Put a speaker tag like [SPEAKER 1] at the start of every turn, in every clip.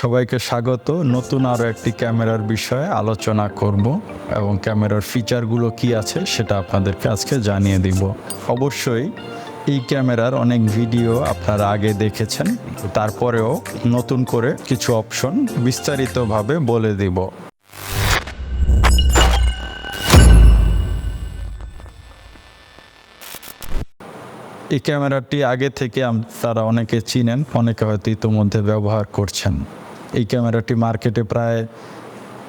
[SPEAKER 1] সবাইকে স্বাগত। নতুন আরও একটি ক্যামেরার বিষয়ে আলোচনা করব এবং ক্যামেরার ফিচারগুলো কি আছে সেটা আপনাদেরকে আজকে জানিয়ে দিব। অবশ্যই এই ক্যামেরার অনেক ভিডিও আপনারা আগে দেখেছেন, তারপরেও নতুন করে কিছু অপশন বিস্তারিতভাবে বলে দিব। এই ক্যামেরাটি আগে থেকে তারা অনেকে চিনেন, অনেকে হয়তো ইতোমধ্যে ব্যবহার করছেন। এই ক্যামেরাটি মার্কেটে প্রায়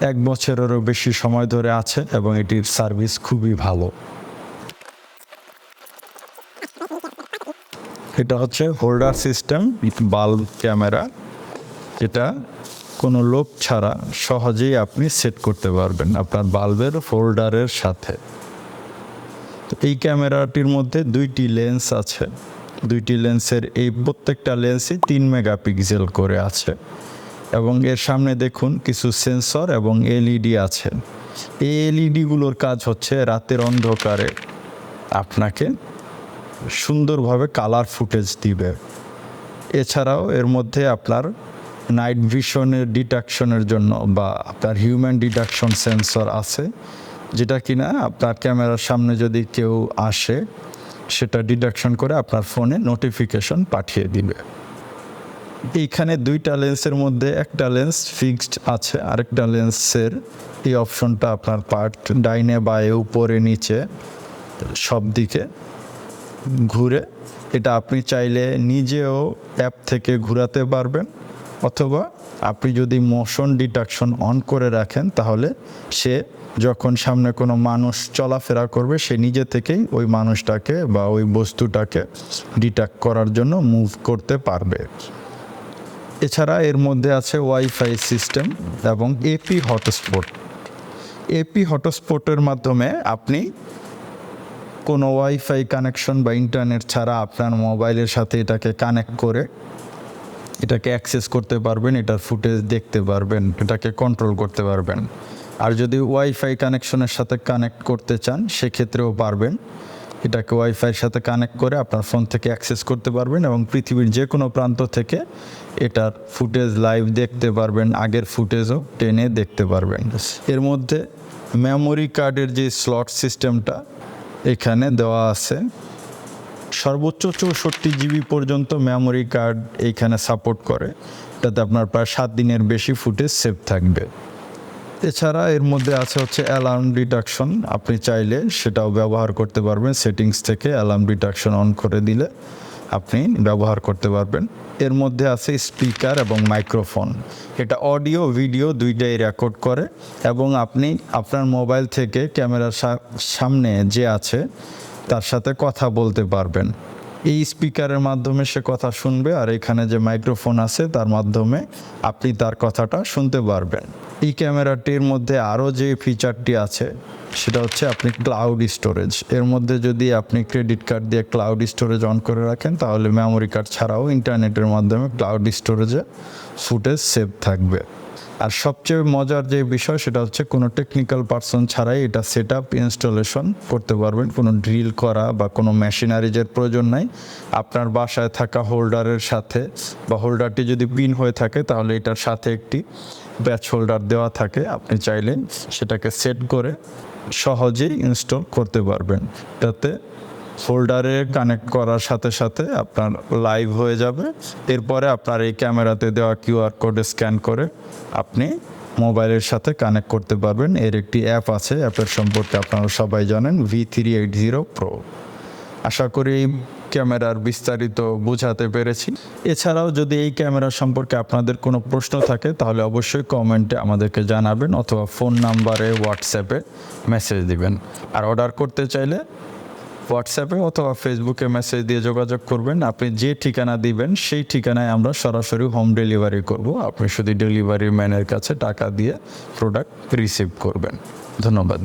[SPEAKER 1] 1 বছরেরও বেশি সময় ধরে আছে এবং এটির সার্ভিস খুবই ভালো। এটা হচ্ছে হোল্ডার সিস্টেম বাল্ব ক্যামেরা, যেটা কোনো লোক ছাড়া সহজেই আপনি সেট করতে পারবেন আপনার বাল্বের হোল্ডারের সাথে। এই ক্যামেরাটির মধ্যে 2টি লেন্স আছে। 2টি লেন্সের এই প্রত্যেকটা লেন্সই 3 মেগাপিক্সেল করে আছে এবং এর সামনে দেখুন কিছু সেন্সর এবং এলইডি আছে। এই এলইডিগুলোর কাজ হচ্ছে রাতের অন্ধকারে আপনাকে সুন্দরভাবে কালার ফুটেজ দিবে। এছাড়াও এর মধ্যে আপনার নাইট ভিশনের ডিটেকশনের জন্য বা আপনার হিউম্যান ডিটেকশন সেন্সর আছে, যেটা কিনা আপনার ক্যামেরার সামনে যদি কেউ আসে সেটা ডিটেকশন করে আপনার ফোনে নোটিফিকেশন পাঠিয়ে দিবে। এইখানে 2টা লেন্সের মধ্যে একটা লেন্স ফিক্সড আছে, আরেকটা লেন্সের এই অপশনটা আপনার পার্ট ডাইনে বায়ে উপরে নিচে সব দিকে ঘুরে। এটা আপনি চাইলে নিজেও অ্যাপ থেকে ঘোরাতে পারবেন, অথবা আপনি যদি মোশন ডিটেকশন অন করে রাখেন তাহলে সে যখন সামনে কোনো মানুষ চলাফেরা করবে সে নিজে থেকেই ওই মানুষটাকে বা ওই বস্তুটাকে ডিটেক্ট করার জন্য মুভ করতে পারবে। এছাড়া এর মধ্যে আছে ওয়াইফাই সিস্টেম এবং এপি হটস্পট। এপি হটস্পটের মাধ্যমে আপনি কোনো ওয়াইফাই কানেকশন বা ইন্টারনেট ছাড়া আপনার মোবাইলের সাথে এটাকে কানেক্ট করে এটাকে অ্যাক্সেস করতে পারবেন, এটার ফুটেজ দেখতে পারবেন, এটাকে কন্ট্রোল করতে পারবেন। আর যদি ওয়াইফাই কানেকশনের সাথে কানেক্ট করতে চান সেক্ষেত্রেও পারবেন। এটাকে ওয়াইফাইয়ের সাথে কানেক্ট করে আপনার ফোন থেকে অ্যাক্সেস করতে পারবেন এবং পৃথিবীর যে কোনো প্রান্ত থেকে এটার ফুটেজ লাইভ দেখতে পারবেন, আগের ফুটেজও টেনে দেখতে পারবেন। এর মধ্যে মেমোরি কার্ডের যে স্লট সিস্টেমটা এখানে দেওয়া আছে, সর্বোচ্চ 64 জিবি পর্যন্ত মেমোরি কার্ড এইখানে সাপোর্ট করে। এটাতে আপনার প্রায় 7 দিনের বেশি ফুটেজ সেভ থাকবে। এছাড়া এর মধ্যে আছে হচ্ছে অ্যালার্ম ডিটেকশন। আপনি চাইলে সেটাও ব্যবহার করতে পারবেন। সেটিংস থেকে অ্যালার্ম ডিটেকশন অন করে দিলে আপনি ব্যবহার করতে পারবেন। এর মধ্যে আছে স্পিকার এবং মাইক্রোফোন। এটা অডিও ভিডিও দুইটাই রেকর্ড করে এবং আপনি আপনার মোবাইল থেকে ক্যামেরার সামনে যে আছে তার সাথে কথা বলতে পারবেন। এই স্পিকারের মাধ্যমে সে কথা শুনবে, আর এখানে যে মাইক্রোফোন আছে তার মাধ্যমে আপনি তার কথাটা শুনতে পারবেন। এই ক্যামেরাটির মধ্যে আরও যে ফিচারটি আছে সেটা হচ্ছে আপনি ক্লাউড স্টোরেজ। এর মধ্যে যদি আপনি ক্রেডিট কার্ড দিয়ে ক্লাউড স্টোরেজ অন করে রাখেন তাহলে মেমোরি কার্ড ছাড়াও ইন্টারনেটের মাধ্যমে ক্লাউড স্টোরেজে ফুটেজ সেভ থাকবে। আর সবচেয়ে মজার যে বিষয় সেটা হচ্ছে কোনো টেকনিক্যাল পার্সন ছাড়াই এটা সেট আপ ইনস্টলেশন করতে পারবেন। কোনো ড্রিল করা বা কোনো মেশিনারিজের প্রয়োজন নাই। আপনার বাসায় থাকা হোল্ডারের সাথে বা হোল্ডারটি যদি পিন হয়ে থাকে তাহলে এটার সাথে একটি ব্যাচ হোল্ডার দেওয়া থাকে, আপনি চাইলে সেটাকে সেট করে সহজেই ইনস্টল করতে পারবেন। এটাতে হোল্ডারে কানেক্ট করার সাথে সাথে আপনার লাইভ হয়ে যাবে। এরপরে আপনার এই ক্যামেরাতে দেওয়া কিউআর কোডে স্ক্যান করে আপনি মোবাইলের সাথে কানেক্ট করতে পারবেন। এর একটি অ্যাপ আছে, অ্যাপের সম্পর্কে আপনারা সবাই জানেন, V380 Pro। আশা করি এই ক্যামেরার বিস্তারিত বোঝাতে পেরেছি। এছাড়াও যদি এই ক্যামেরা সম্পর্কে আপনাদের কোনো প্রশ্ন থাকে তাহলে অবশ্যই কমেন্টে আমাদেরকে জানাবেন অথবা ফোন নাম্বারে হোয়াটসঅ্যাপে মেসেজ দিবেন। আর অর্ডার করতে চাইলে হোয়াটসঅ্যাপে অথবা ফেসবুকে মেসেজ দিয়ে যোগাযোগ করবেন। আপনি যে ঠিকানা দিবেন সেই ঠিকানায় আমরা সরাসরি হোম ডেলিভারি করব। আপনি শুধু ডেলিভারি ম্যানের কাছে টাকা দিয়ে প্রোডাক্ট রিসিভ করবেন। ধন্যবাদ।